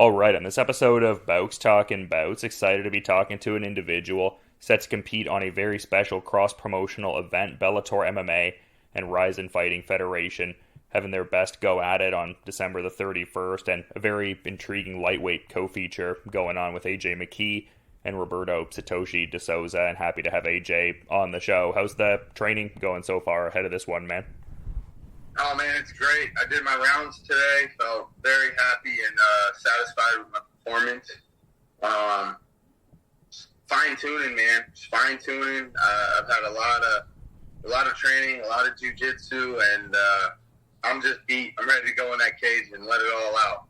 All right, on this episode of Bowks Talking Bouts, excited to be talking to an individual set to compete on a very special cross-promotional event, Bellator MMA and Rizin Fighting Federation, having their best go at it on December the 31st, and a very intriguing lightweight co-feature going on with McKee and Roberto de Souza, and happy to have AJ on the show. How's the training going so far ahead of this one, man? Oh man, it's great. I did my rounds today. Felt very happy and satisfied with my performance. Fine tuning, man. Just fine tuning. I've had a lot of training, a lot of jiu-jitsu, and I'm just beat. I'm ready to go in that cage and let it all out.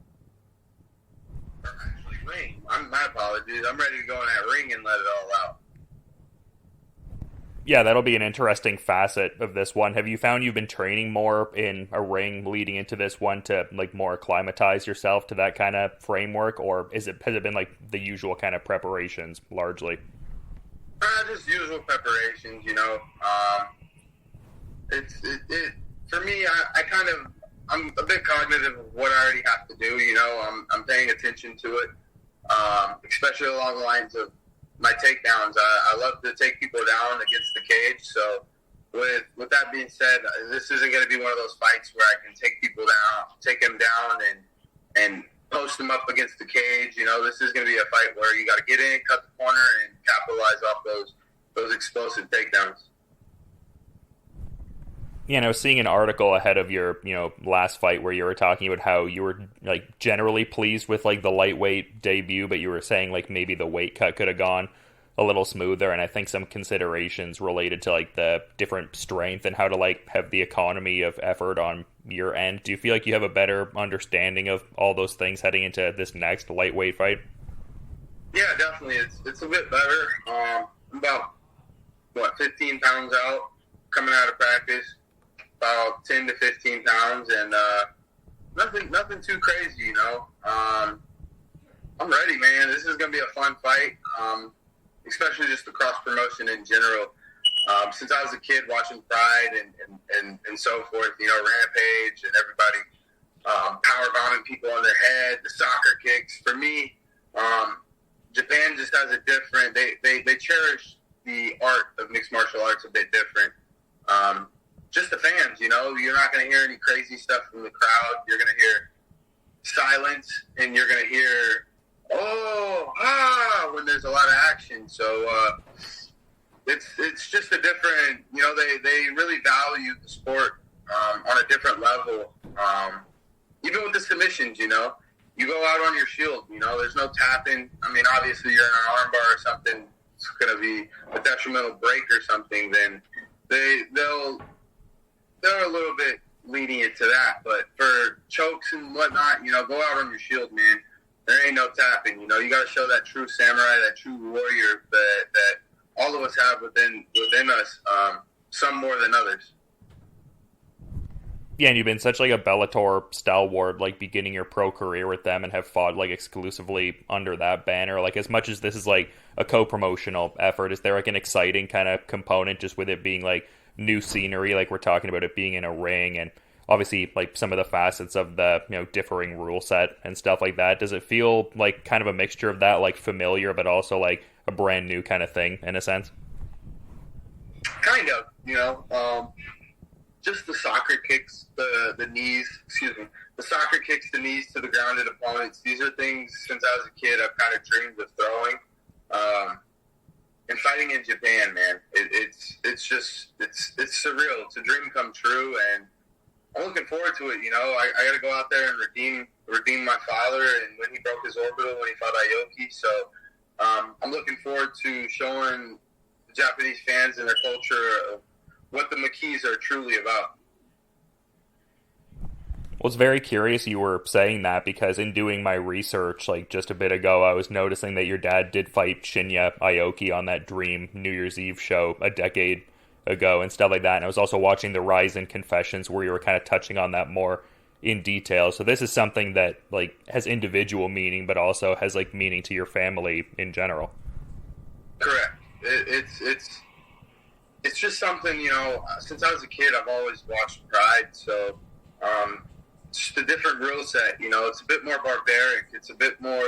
Or actually, ring. My apologies. I'm ready to go in that ring and let it all out. Yeah, that'll be an interesting facet of this one. Have you found you've been training more in a ring leading into this one to like more acclimatize yourself to that kind of framework, or has it been like the usual kind of preparations largely? Just usual preparations, you know. It for me. I'm a bit cognitive of what I already have to do. You know, I'm paying attention to it, especially along the lines of my takedowns. I love to take people down against the cage. So with that being said, this isn't going to be one of those fights where I can take people down, take them down and post them up against the cage. You know, this is going to be a fight where you got to get in, cut the corner, and capitalize off those explosive takedowns. Yeah, and I was seeing an article ahead of your, last fight where you were talking about how you were like generally pleased with like the lightweight debut, but you were saying like maybe the weight cut could have gone a little smoother, and I think some considerations related to like the different strength and how to like have the economy of effort on your end. Do you feel like you have a better understanding of all those things heading into this next lightweight fight? Yeah, definitely. It's a bit better. I'm about 15 pounds out coming out of practice. About 10 to 15 pounds, and nothing too crazy, you know. I'm ready, man. This is going to be a fun fight, especially just the cross-promotion in general. Since I was a kid watching Pride and so forth, you know, Rampage and everybody power bombing people on their head, the soccer kicks. For me, Japan just has a different, they cherish the art of mixed martial arts a bit different. Just the fans, you know, you're not going to hear any crazy stuff from the crowd. You're going to hear silence, and you're going to hear, when there's a lot of action. So it's just a different, you know, they really value the sport on a different level. Even with the submissions, you know, you go out on your shield, you know, there's no tapping. I mean, obviously you're in an arm bar or something, it's going to be a detrimental break or something, then they're a little bit lenient to that, but for chokes and whatnot, you know, go out on your shield, man. There ain't no tapping, you know. You got to show that true samurai, that true warrior that all of us have within us, some more than others. Yeah, and you've been such like a Bellator stalwart, like beginning your pro career with them, and have fought like exclusively under that banner. Like, as much as this is like a co-promotional effort, is there like an exciting kind of component just with it being like new scenery, like we're talking about it being in a ring, and obviously like some of the facets of the, you know, differing rule set and stuff like that? Does it feel like kind of a mixture of that, like familiar but also like a brand new kind of thing in a sense? Kind of, you know, just the soccer kicks, the knees, the soccer kicks, the knees to the grounded opponents. These are things since I was a kid I've kind of dreamed of throwing. And fighting in Japan, man, it's surreal. It's a dream come true, and I'm looking forward to it. You know, I got to go out there and redeem my father, and when he broke his orbital, when he fought Aoki. So I'm looking forward to showing the Japanese fans and their culture of what the McKees are truly about. I was very curious you were saying that, because in doing my research like just a bit ago, I was noticing that your dad did fight Shinya Aoki on that Dream New Year's Eve show a decade ago and stuff like that. And I was also watching the Rizin Confessions where you were kind of touching on that more in detail. So this is something that like has individual meaning, but also has like meaning to your family in general. Correct. It's just something, you know, since I was a kid, I've always watched Pride. So, just a different rule set. It's a bit more barbaric. It's a bit more.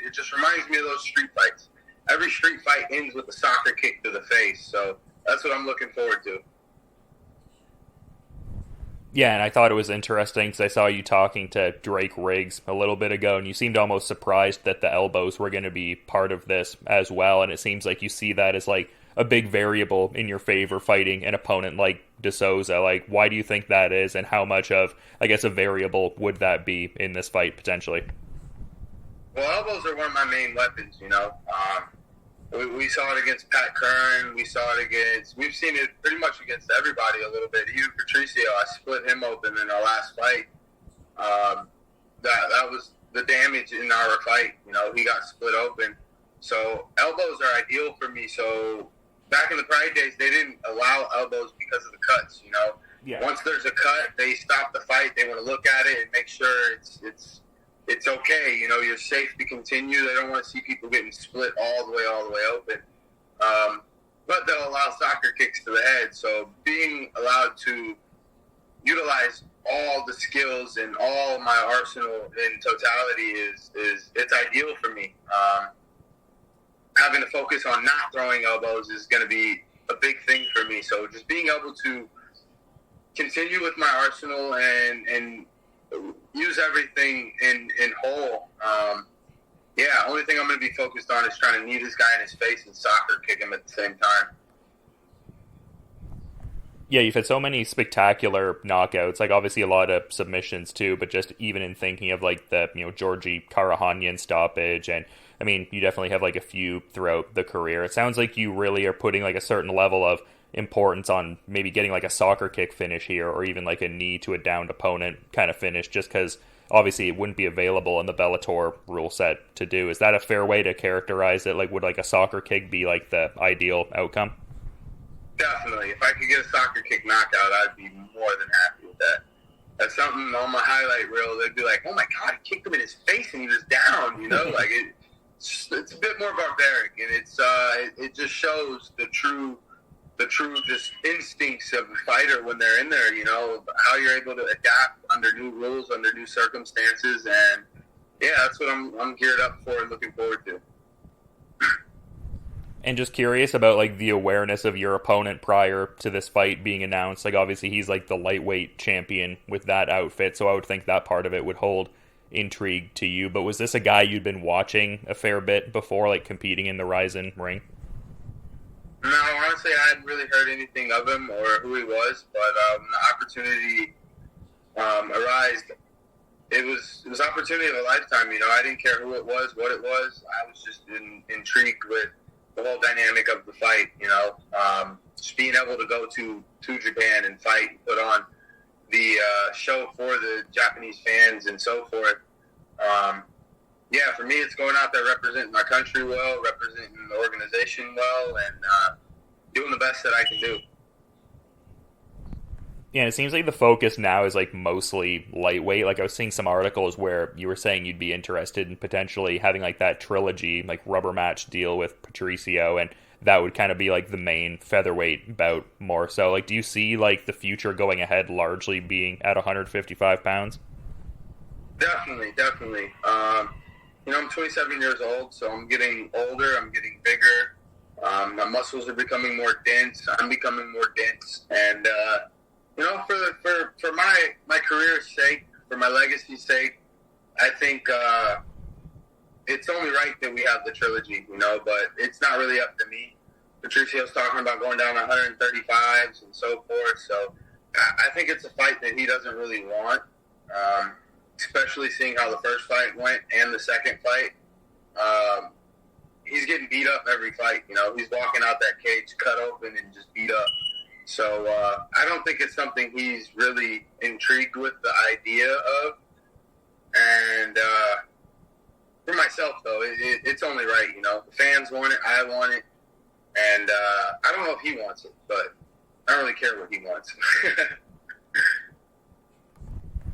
It just reminds me of those street fights. Every street fight ends with a soccer kick to the face, so that's what I'm looking forward to. Yeah, and I thought it was interesting because I saw you talking to Drake Riggs a little bit ago, and you seemed almost surprised that the elbows were going to be part of this as well, and it seems like you see that as like a big variable in your favor fighting an opponent like De Souza. Like, why do you think that is, and how much of, I guess, a variable would that be in this fight potentially? Well, elbows are one of my main weapons, we saw it against Pat Curran. We've seen it pretty much against everybody a little bit. Even Patricio, I split him open in our last fight. That was the damage in our fight. He got split open. So elbows are ideal for me. So back in the Pride days, they didn't allow elbows because of the cuts. Yeah. Once there's a cut, they stop the fight. They want to look at it and make sure it's okay. You're safe to continue. They don't want to see people getting split all the way open. But they'll allow soccer kicks to the head. So being allowed to utilize all the skills and all my arsenal in totality is it's ideal for me. Having to focus on not throwing elbows is going to be a big thing for me. So just being able to continue with my arsenal and use everything in whole. Only thing I'm going to be focused on is trying to knee this guy in his face and soccer kick him at the same time. Yeah, you've had so many spectacular knockouts, like obviously a lot of submissions too, but just even in thinking of like the, Georgi Karahanyan stoppage, and I mean, you definitely have like a few throughout the career. It sounds like you really are putting like a certain level of importance on maybe getting like a soccer kick finish here, or even like a knee to a downed opponent kind of finish, just because obviously it wouldn't be available in the Bellator rule set to do. Is that a fair way to characterize it? Like, would like a soccer kick be like the ideal outcome? Definitely. If I could get a soccer kick knockout, I'd be more than happy with that. That's something on my highlight reel. They'd be like, "Oh my God, he kicked him in his face and he was down." Like it's a bit more barbaric, and it just shows the true just instincts of a fighter when they're in there. How you're able to adapt under new rules, under new circumstances, and yeah, that's what I'm geared up for and looking forward to. And just curious about like the awareness of your opponent prior to this fight being announced. Like obviously he's like the lightweight champion with that outfit, so I would think that part of it would hold intrigue to you. But was this a guy you'd been watching a fair bit before, like competing in the Rizin ring? No, honestly, I hadn't really heard anything of him or who he was, but the opportunity arose. It was opportunity of a lifetime. I didn't care who it was, what it was. I was just intrigued with the whole dynamic of the fight. Just being able to go to Japan and fight and put on the show for the Japanese fans and so forth. For me, it's going out there representing my country well, representing the organization well, and doing the best that I can do. Yeah, and it seems like the focus now is like mostly lightweight. Like I was seeing some articles where you were saying you'd be interested in potentially having like that trilogy, like rubber match deal with Patricio, and that would kind of be like the main featherweight bout more so. Like, do you see like the future going ahead largely being at 155 pounds? Definitely. I'm 27 years old, so I'm getting older. I'm getting bigger. My muscles are becoming more dense. I'm becoming more dense, and for my career's sake, for my legacy's sake, I think it's only right that we have the trilogy, but it's not really up to me. Patricio's talking about going down 135s and so forth, so I think it's a fight that he doesn't really want, especially seeing how the first fight went and the second fight. He's getting beat up every fight, he's walking out that cage cut open and just beat up. So I don't think it's something he's really intrigued with the idea of. And for myself, though, it's only right. The fans want it, I want it, and I don't know if he wants it, but I don't really care what he wants.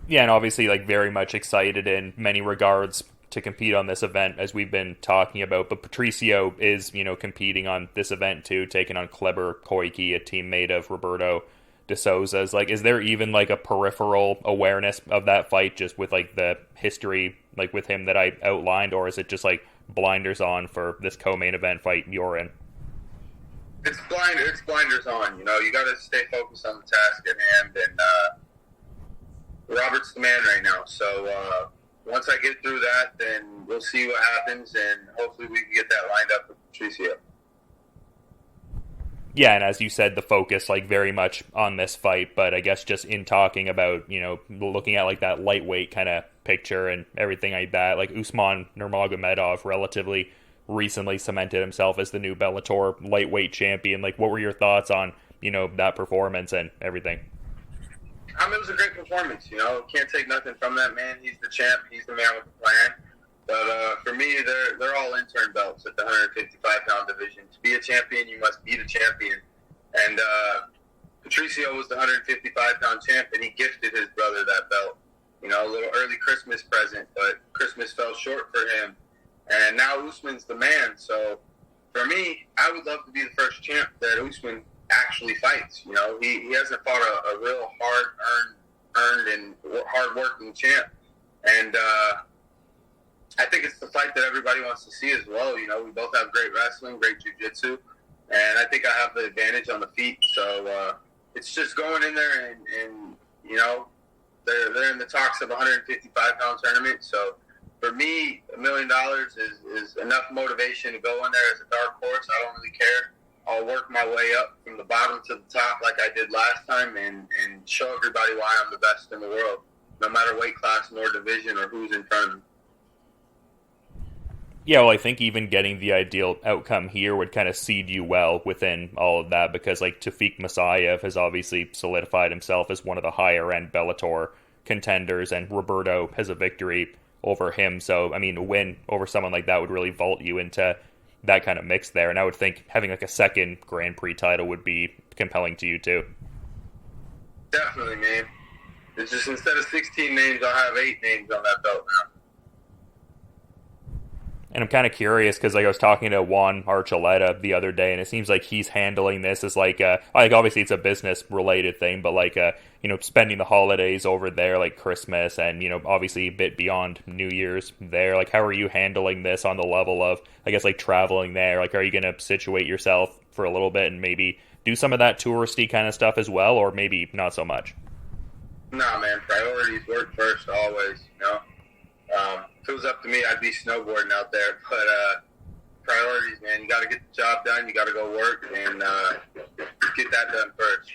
Yeah, and obviously, like, very much excited in many regards to compete on this event, as we've been talking about. But Patricio is, competing on this event too, taking on Kleber Koike, a teammate of Roberto de Souza's. Like, is there even like a peripheral awareness of that fight just with like the history like with him that I outlined, or is it just like blinders on for this co-main event fight you're in? It's blinders on. You know, you got to stay focused on the task at hand, and Robert's the man right now. So once I get through that, then we'll see what happens, and hopefully we can get that lined up with Patricio. Yeah, and as you said, the focus like very much on this fight, but I guess just in talking about, you know, looking at like that lightweight kind of picture and everything like that, like Usman Nurmagomedov relatively recently cemented himself as the new Bellator lightweight champion. Like, what were your thoughts on, you know, that performance and everything? I mean, it was a great performance, you know. Can't take nothing from that man. He's the champ. He's the man with the plan. But for me, they're all intern belts at the 155-pound division. To be a champion, you must be the champion. And Patricio was the 155-pound champ, and he gifted his brother that belt. You know, a little early Christmas present, but Christmas fell short for him. And now Usman's the man. So for me, I would love to be the first champ that Usman actually fights. You know, he hasn't fought a real hard-earned and hard-working champ. And I think it's the fight that everybody wants to see as well. You know, we both have great wrestling, great jiu-jitsu, and I think I have the advantage on the feet. So it's just going in there and you know, they're in the talks of a 155-pound tournament. So for me, $1 million is enough motivation to go in there as a dark horse. I don't really care. I'll work my way up from the bottom to the top like I did last time and show everybody why I'm the best in the world, no matter weight class nor division or who's in front of me. Yeah, well, I think even getting the ideal outcome here would kind of seed you well within all of that, because like Tafik Masayev has obviously solidified himself as one of the higher end Bellator contenders, and Roberto has a victory over him. So, I mean, a win over someone like that would really vault you into that kind of mix there. And I would think having like a second Grand Prix title would be compelling to you too. Definitely, man. It's just instead of 16 names, I'll have 8 names on that belt now. And I'm kind of curious because like I was talking to Juan Archuleta the other day, and it seems like he's handling this as like obviously it's a business related thing, but like you know, spending the holidays over there, like Christmas, and you know, obviously a bit beyond New Year's there. Like, how are you handling this on the level of, I guess, like traveling there? Like, are you going to situate yourself for a little bit and maybe do some of that touristy kind of stuff as well, or maybe not so much? Nah, man. Priorities work first always. You know. If it was up to me, I'd be snowboarding out there. But priorities, man. You got to get the job done. You got to go work and get that done first.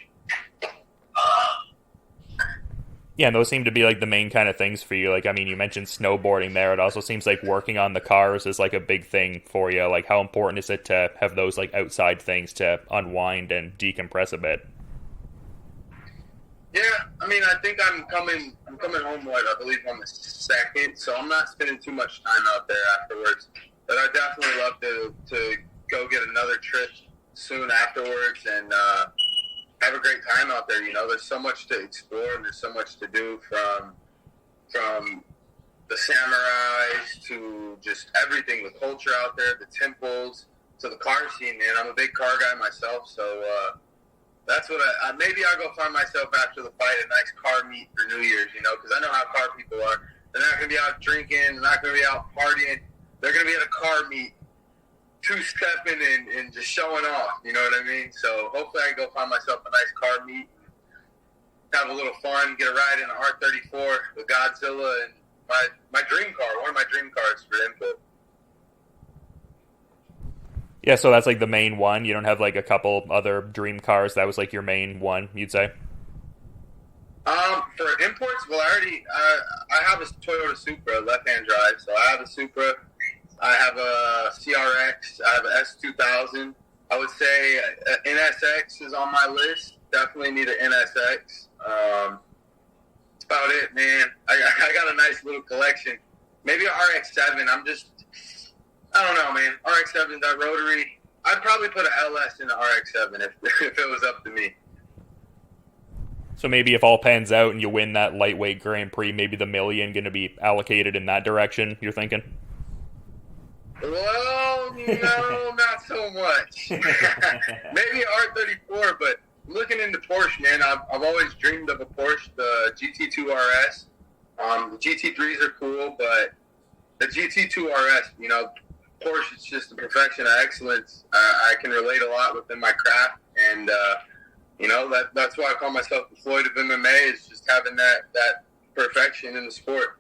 Yeah, and those seem to be like the main kind of things for you. Like, I mean, you mentioned snowboarding there. It also seems like working on the cars is like a big thing for you. Like, how important is it to have those like outside things to unwind and decompress a bit? Yeah, I mean, I think I'm coming home, I believe, on the 2nd, so I'm not spending too much time out there afterwards. But I definitely love to go get another trip soon afterwards and have a great time out there. You know, there's so much to explore and there's so much to do, from the samurais to just everything, the culture out there, the temples, to the car scene, man. I'm a big car guy myself, so that's what maybe I'll go find myself after the fight a nice car meet for New Year's, you know, because I know how car people are. They're not going to be out drinking. They're not going to be out partying. They're going to be at a car meet, two-stepping and just showing off, you know what I mean? So hopefully I can go find myself a nice car meet, have a little fun, get a ride in an R34 with Godzilla and my dream car, one of my dream cars for input. Yeah, so that's like the main one. You don't have like a couple other dream cars. That was like your main one, you'd say? For imports, well, I have a Toyota Supra, left-hand drive. So I have a Supra. I have a CRX. I have a S2000. I would say NSX is on my list. Definitely need an NSX. That's about it, man. I got a nice little collection. Maybe an RX-7. I don't know, man. RX-7, that rotary. I'd probably put an LS in the RX-7 if it was up to me. So maybe if all pans out and you win that lightweight Grand Prix, maybe the $1 million going to be allocated in that direction, you're thinking? Well, no, not so much. Maybe an R34, but looking into Porsche, man. I've always dreamed of a Porsche, the GT2 RS. The GT3s are cool, but the GT2 RS, you know, Porsche is just the perfection of excellence. I can relate a lot within my craft, and you know, that's why I call myself the Floyd of MMA, is just having that perfection in the sport.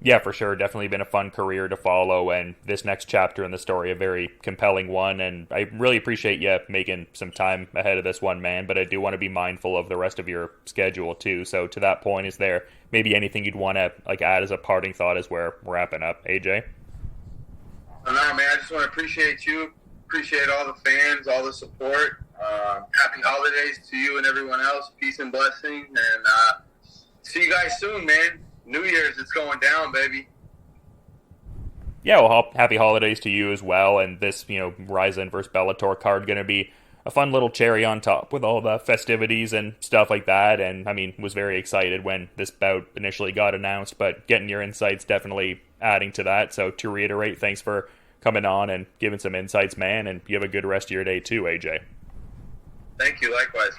Yeah, for sure. Definitely been a fun career to follow, and this next chapter in the story, a very compelling one. And I really appreciate you making some time ahead of this one, man. But I do want to be mindful of the rest of your schedule too. So to that point, is there maybe anything you'd want to add as a parting thought as we're wrapping up, AJ? No, man. I just want to appreciate you, appreciate all the fans, all the support. Happy holidays to you and everyone else. Peace and blessing, and see you guys soon, man. New Year's, it's going down, baby. Yeah, well, happy holidays to you as well. And this, Rizin versus Bellator card going to be a fun little cherry on top with all the festivities and stuff like that. And, was very excited when this bout initially got announced. But getting your insights definitely adding to that. So to reiterate, thanks for coming on and giving some insights, man. And you have a good rest of your day too, AJ. Thank you, likewise.